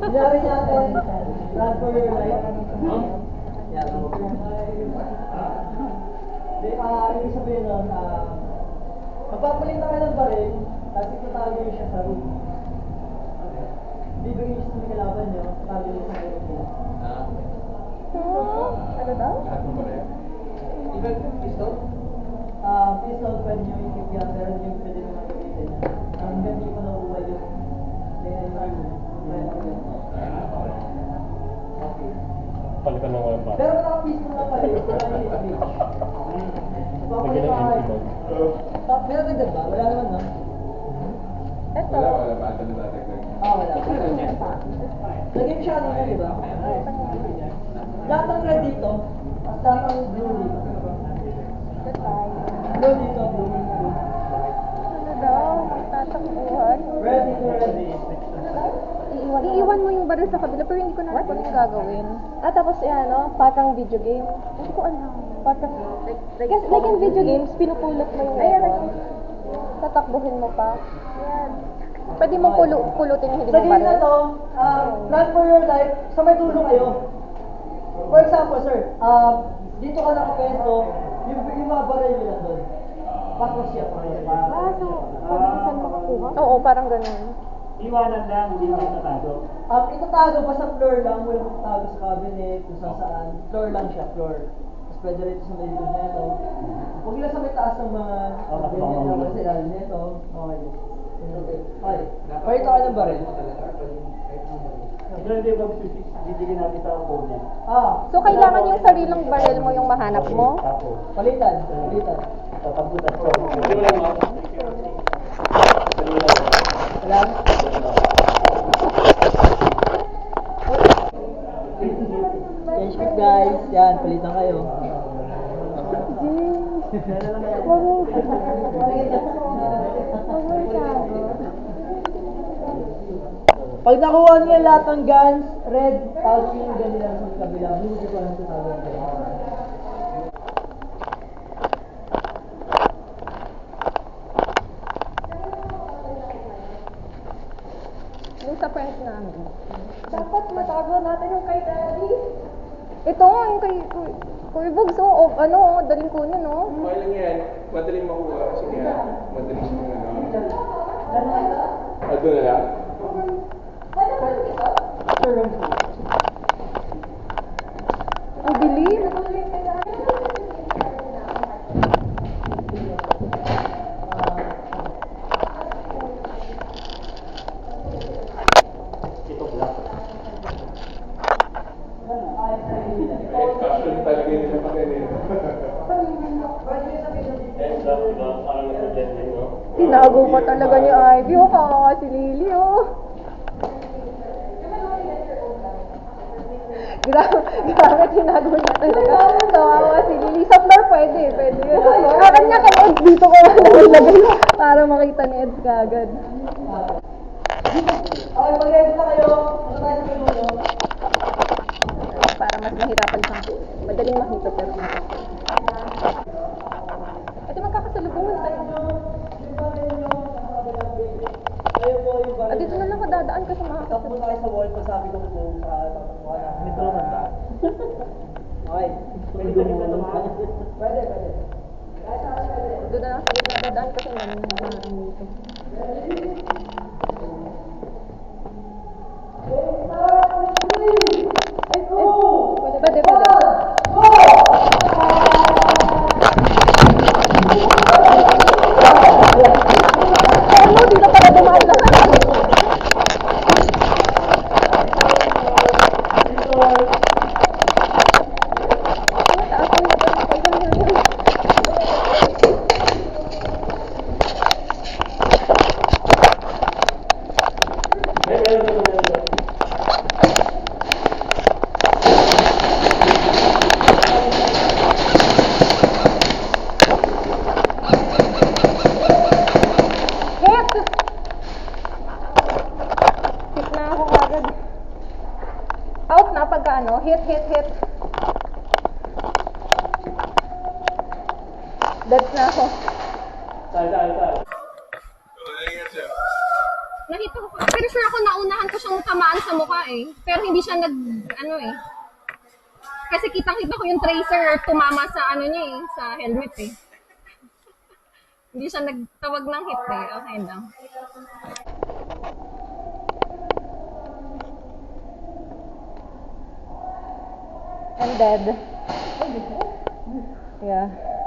Kunyari natin, run for your life. Yeah. Ibig sabihin nun, magpapalit na kayo ng baril, tapos itatago nyo siya sa room. Bibigyan nyo siya sa kalaban nyo, tatago nyo sa room nyo. Ano daw? Lahat ng baril. Ibig pistol? Pistol pwede nyo ikip yan, pero hindi yung pwede naman gamitin niya. Hanggang hindi ko nakuha yun. Okay. Palitan ng walang bata. Pero naka-pistol na pala yun, wala yung switch. Lagyan ng empty mode. Meron ka dyan ba? Wala naman, no? Ito. Wala bata na dati. Wala. Lagyan siya ano di ba? Lahat ng red dito, at lahat ng blue dito. Blue dito, blue dito. Ano daw? Tatakbuhan? Red dito, red dito. Iiwan mo yung baril sa kabila, pero hindi ko na alam kung gagawin. Tapos yan, no? Parang video game. Hindi ko alam. Parang, like in video games, pinupulot mo yung weapon. Tatakbuhin mo pa. Yan. Pwede mong pulutin yung hindi Sa mo game na baril. to, run for your life, sa may tulong kayo. For example, sir, dito ka nakapesto, yung mga baril nyo lang doon. Pakos siya. So, pabilisan makakuha? Oo, parang ganun. Iwanan lang, hindi mo itatago. Itatago pa sa floor lang, wala mong tago sa cabinet, kung saan. Floor lang siya, floor. Tapos pwede rito sa may likod nito. Huwag lang sa may taas ng mga ganyan na kasi ilalim nito. Okay. Okay. Parito ka ng baril. Hindi ba bibigyan natin sa opponent? So, kailangan yung sarilang baril mo yung mahanap mo? Palitan. Tatabutan ko. Hindi lang ako. Alam? Change it guys. Yan, palitan kayo. Pag nakuha niya lahat ng guns, red, tapos yung ganyan sa kabila, blue, di ko lang sa tawag. Yung sa friends namin. Dapat matago natin yung kay Daddy. Ito nga, yung kay Kuya Bugs, daling kunin, no? Okay lang yan. Madaling makuha kasi nga. Madaling siya doon na lang. Ang bilis. Passion talaga yun sa pagkain. Tinago pa talaga ni Ivy, kawawa si Lily, Grabe, tinago niya talaga. Kawawa si Lily. Sa floor pwede. Akin niya kay Eds, dito ko nalagay para makita ni Eds kagad. Okay, mag-ready na kayo. Ano tayo sa pinuno? Para mas mahirapan siyang madaling makita pero makita. Ito magkakasalubungan tayo. Dito na lang ako dadaan kasi Tap muna kayo sa wall pag sabi ko kung tatakbuhan na. May tulungan ba? Okay. Pwede. doon na lang sa gitna dadaan kasi namin dito. Pwede. Ano, di na pala dumaan lahat. Out na pagka ano, hit. Dead na ako. Sal. Na nakita ko. Pero sure ako naunahan ko siyang tamaan sa mukha eh. Pero hindi siya Kasi kitang-kita ko yung tracer tumama sa niya eh, sa helmet eh. Hindi siya nagtawag ng hit eh. Okay lang. I'm dead. Yeah.